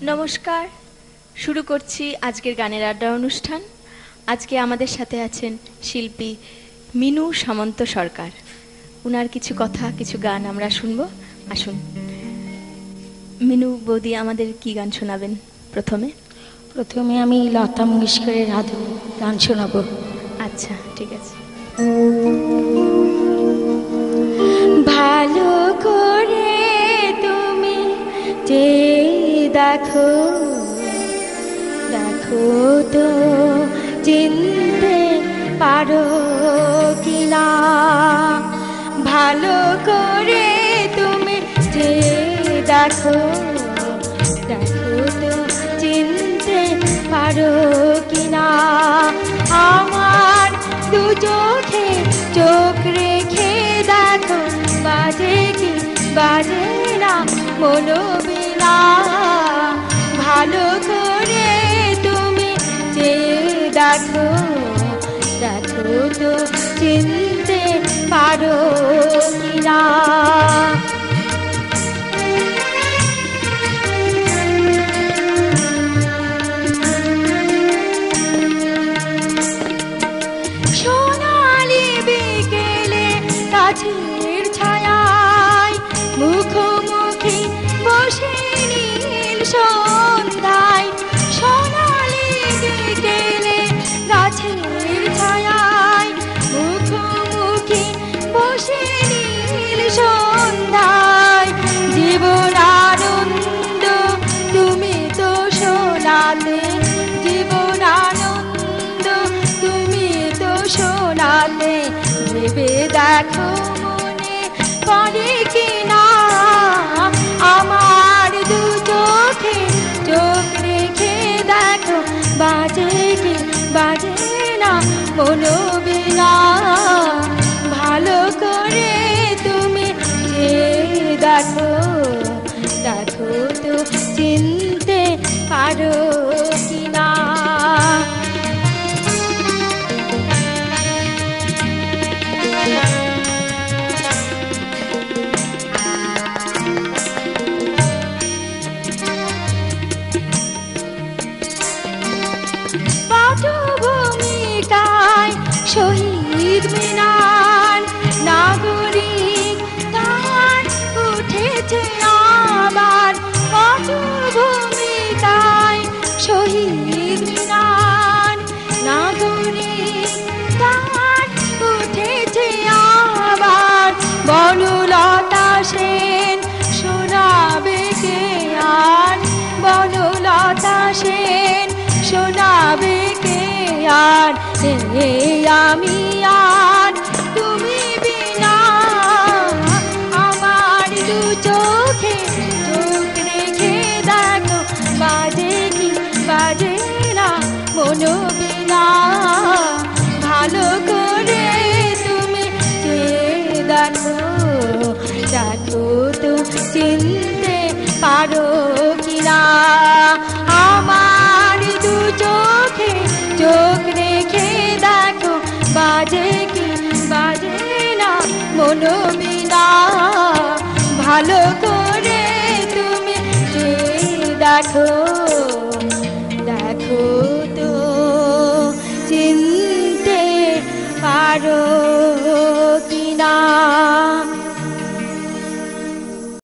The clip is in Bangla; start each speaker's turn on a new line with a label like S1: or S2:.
S1: নমস্কার, শুরু করছি আজকের গানের আড্ডা অনুষ্ঠান। আজকে আমাদের সাথে আছেন শিল্পী মিনু সামন্ত সরকার। উনার কিছু কথা, কিছু গান আমরা শুনবো। আসুন মিনু বৌদি, আমাদের কি গান শোনাবেন?
S2: প্রথমে আমি লতা মঙ্গেশকরের আধুনিক গান শোনাবো।
S1: আচ্ছা, ঠিক আছে।
S2: ভালো করে তুমি যে দেখো, দেখো তো চিনতে পারো কিনা। ভালো করে তুমি যে দেখো, দেখো তো চিনতে পারো কিনা। আমার দু চোখে চোখ রেখে দেখো, বাজে কি বাজে না মনোবিনা। ভালো করে তুমি যে দেখো, দেখো তো চিনতে পারো কিনা। সোনালি বিকেলে গাছের ছায়ায় মুখোমুখি বসে নীল সন্ধ্যায়। সোনালি বিকেলে গাছের ছায়ায় মুখোমুখি বসে নীল সন্ধ্যায়। জীবন আনন্দ তুমি তো শোনাতে, জীবন আনন্দ তুমি তো শোনাতে। ভেবে দেখো মনে পড়ে কিনা, আমার দু চোখে চোখ রেখে দেখো, বাজে কি বাজে না মনোবিনা। ভালো করে তুমি যে দেখো, দেখো তো চিনতে পারো কিনা। পটভূমিকায় শহীদ মিনার, নাগরিক তার উঠেছে আবার। পটভূমিকায় শহীদ মিনার, নাগরিক তার উঠেছে আবার। বনলতা সেন শোনাবে কে আর, বনলতা সেন শোনাবে কে আর। আমি আর তুমি বিনা, আমার দু চোখে চোখ রেখে দেখো, বাজে কি বাজে না মনোবিনা। ভালো করে তুমি যে দেখো, দেখো তো চিনতে পারো কিনা। আমার দু চোখে চোখ রেখে দেখো, বাজে কি বাজে না মনোবিনা। ভালো করে তুমি যে দেখো, দেখো তো চিনতে পারো